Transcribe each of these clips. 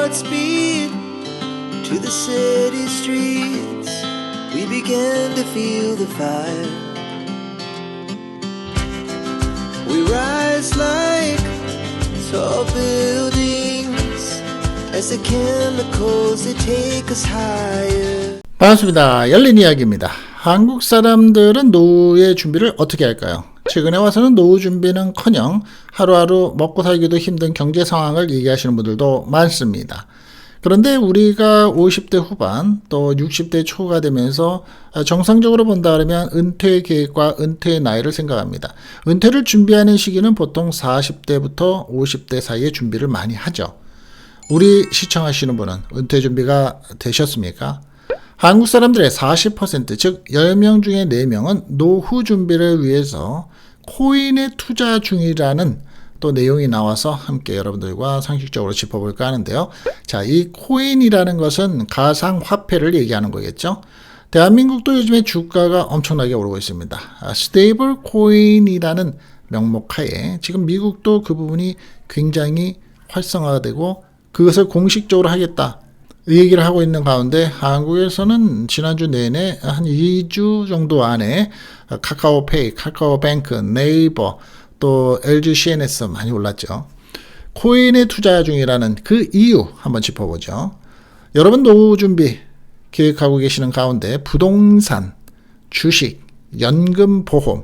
Godspeed to the city streets. We began to feel the fire. We rise like tall buildings as the chemicals they take us higher. 반갑습니다. 열린 이야기입니다. 한국 사람들은 노후의 준비를 어떻게 할까요? 최근에 와서는 노후 준비는커녕 하루하루 먹고 살기도 힘든 경제 상황을 얘기하시는 분들도 많습니다. 그런데 우리가 50대 후반 또 60대 초가 되면서 정상적으로 본다 그러면 은퇴 계획과 은퇴의 나이를 생각합니다. 은퇴를 준비하는 시기는 보통 40대부터 50대 사이에 준비를 많이 하죠. 우리 시청하시는 분은 은퇴 준비가 되셨습니까? 한국 사람들의 40%, 즉 10명 중에 4명은 노후 준비를 위해서 코인에 투자 중이라는 또 내용이 나와서 함께 여러분들과 상식적으로 짚어볼까 하는데요. 자, 이 코인이라는 것은 가상화폐를 얘기하는 거겠죠. 대한민국도 요즘에 주가가 엄청나게 오르고 있습니다. 스테이블 코인이라는 명목하에 지금 미국도 그 부분이 굉장히 활성화가 되고 그것을 공식적으로 하겠다. 이 얘기를 하고 있는 가운데 한국에서는 지난주 내내 한 2주 정도 안에 카카오페이, 카카오뱅크, 네이버, 또 LG CNS 많이 올랐죠. 코인에 투자 중이라는 그 이유 한번 짚어보죠. 여러분 노후 준비 계획하고 계시는 가운데 부동산, 주식, 연금보험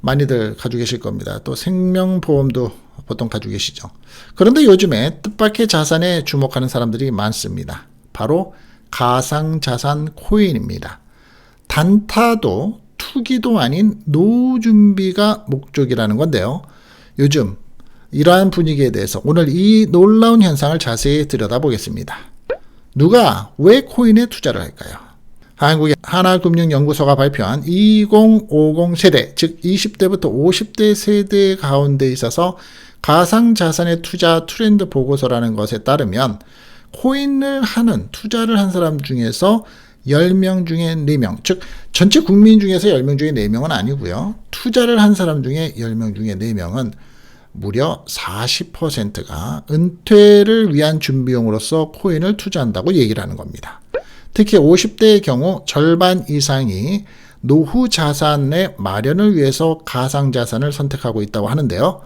많이들 가지고 계실 겁니다. 또 생명보험도 보통 가지고 계시죠. 그런데 요즘에 뜻밖의 자산에 주목하는 사람들이 많습니다. 바로 가상자산 코인입니다. 단타도 투기도 아닌 노후 준비가 목적이라는 건데요. 요즘 이러한 분위기에 대해서 오늘 이 놀라운 현상을 자세히 들여다보겠습니다. 누가 왜 코인에 투자를 할까요? 한국의 하나금융연구소가 발표한 2050 세대, 즉 20대부터 50대 세대 가운데 있어서 가상자산의 투자 트렌드 보고서라는 것에 따르면 코인을 하는, 투자를 한 사람 중에서 10명 중에 4명, 즉 전체 국민 중에서 10명 중에 4명은 아니고요. 투자를 한 사람 중에 10명 중에 4명은 무려 40%가 은퇴를 위한 준비용으로서 코인을 투자한다고 얘기를 하는 겁니다. 특히 50대의 경우 절반 이상이 노후 자산의 마련을 위해서 가상자산을 선택하고 있다고 하는데요.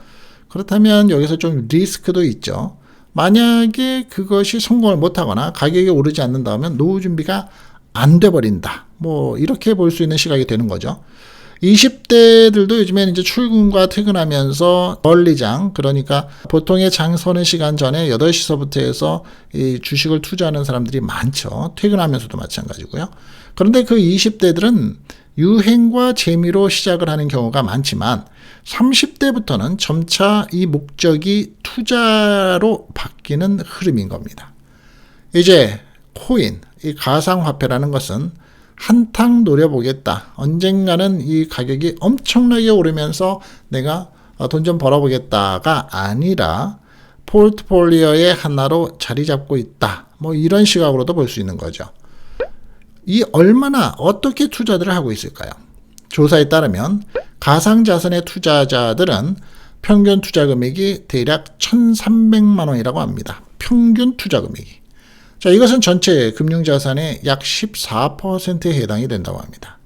그렇다면 여기서 좀 리스크도 있죠. 만약에 그것이 성공을 못하거나 가격이 오르지 않는다면 노후 준비가 안 돼버린다. 뭐 이렇게 볼 수 있는 시각이 되는 거죠. 20대들도 요즘에는 이제 출근과 퇴근하면서 멀리장, 그러니까 보통의 장 서는 시간 전에 8시서부터 해서 이 주식을 투자하는 사람들이 많죠. 퇴근하면서도 마찬가지고요. 그런데 그 20대들은 유행과 재미로 시작을 하는 경우가 많지만 30대부터는 점차 이 목적이 투자로 바뀌는 흐름인 겁니다. 이제 코인, 이 가상화폐라는 것은 한탕 노려보겠다. 언젠가는 이 가격이 엄청나게 오르면서 내가 돈 좀 벌어보겠다가 아니라 포트폴리오의 하나로 자리 잡고 있다. 뭐 이런 시각으로도 볼 수 있는 거죠. 이 얼마나 어떻게 투자들을 하고 있을까요? 조사에 따르면 가상자산의 투자자들은 평균 투자 금액이 대략 1,300만 원이라고 합니다. 평균 투자 금액이. 자, 이것은 전체 금융자산의 약 14%에 해당이 된다고 합니다.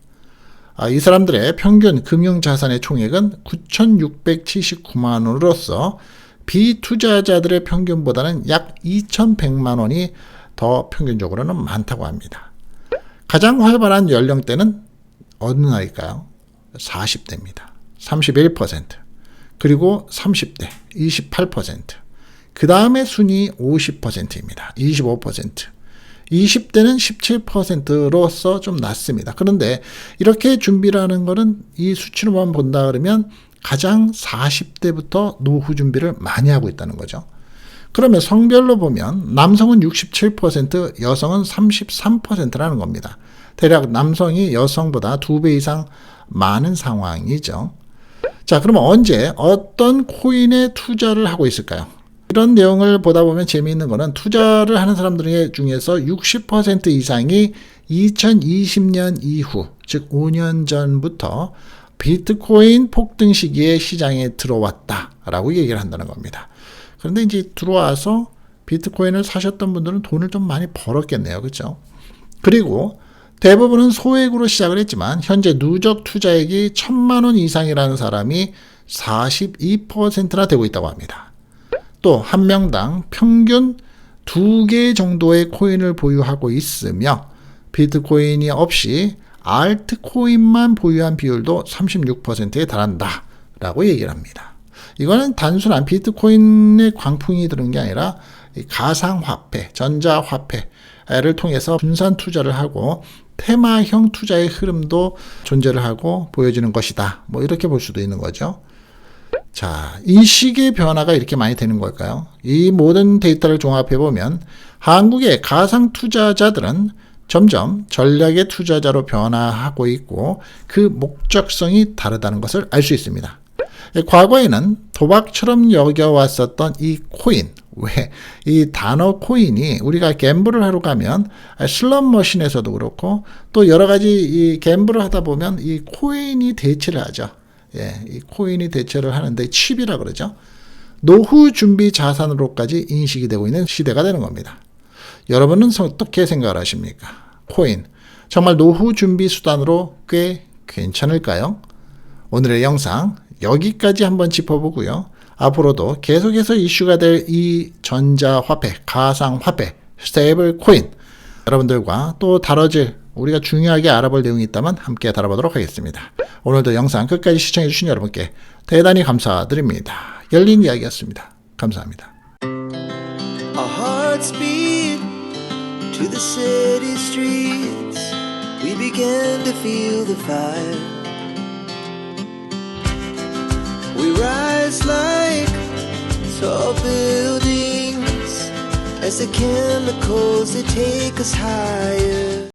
이 사람들의 평균 금융자산의 총액은 9,679만 원으로서 비투자자들의 평균보다는 약 2,100만 원이 더 평균적으로는 많다고 합니다. 가장 활발한 연령대는 어느 나이일까요? 40대입니다. 31%. 그리고 30대 28%. 그 다음에 순위 50%입니다. 25%. 20대는 17%로서 좀 낮습니다. 그런데 이렇게 준비를 하는 거는 이 수치로만 본다 그러면 가장 40대부터 노후 준비를 많이 하고 있다는 거죠. 그러면 성별로 보면 남성은 67%, 여성은 33%라는 겁니다. 대략 남성이 여성보다 2배 이상 많은 상황이죠. 자, 그러면 언제 어떤 코인에 투자를 하고 있을까요? 이런 내용을 보다 보면 재미있는 거는 투자를 하는 사람들 중에서 60% 이상이 2020년 이후, 즉 5년 전부터 비트코인 폭등 시기에 시장에 들어왔다라고 얘기를 한다는 겁니다. 그런데 이제 들어와서 비트코인을 사셨던 분들은 돈을 좀 많이 벌었겠네요. 그렇죠? 그리고 대부분은 소액으로 시작을 했지만 현재 누적 투자액이 1,000만 원 이상이라는 사람이 42%나 되고 있다고 합니다. 또 한 명당 평균 2개 정도의 코인을 보유하고 있으며 비트코인이 없이 알트코인만 보유한 비율도 36%에 달한다 라고 얘기를 합니다. 이거는 단순한 비트코인의 광풍이 드는 게 아니라 가상화폐, 전자화폐를 통해서 분산 투자를 하고 테마형 투자의 흐름도 존재를 하고 보여지는 것이다. 뭐 이렇게 볼 수도 있는 거죠. 자, 인식의 변화가 이렇게 많이 되는 걸까요? 이 모든 데이터를 종합해 보면 한국의 가상 투자자들은 점점 전략의 투자자로 변화하고 있고 그 목적성이 다르다는 것을 알 수 있습니다. 과거에는 도박처럼 여겨왔었던 이 코인, 왜 이 단어 코인이 우리가 갬블을 하러 가면 슬롯 머신에서도 그렇고 또 여러 가지 이 갬블을 하다 보면 이 코인이 대체를 하죠. 예, 이 코인이 대체를 하는데 칩이라 그러죠. 노후 준비 자산으로까지 인식이 되고 있는 시대가 되는 겁니다. 여러분은 어떻게 생각을 하십니까? 코인, 정말 노후 준비 수단으로 꽤 괜찮을까요? 오늘의 영상 여기까지 한번 짚어보고요. 앞으로도 계속해서 이슈가 될 이 전자화폐, 가상화폐, 스테이블 코인 여러분들과 또 다뤄질 우리가 중요하게 알아볼 내용이 있다면 함께 다뤄보도록 하겠습니다. 오늘도 영상 끝까지 시청해주신 여러분께 대단히 감사드립니다. 열린 이야기였습니다. 감사합니다. Our hearts beat to the city streets. We began to feel the fire. We rise like tall buildings as the chemicals they take us higher.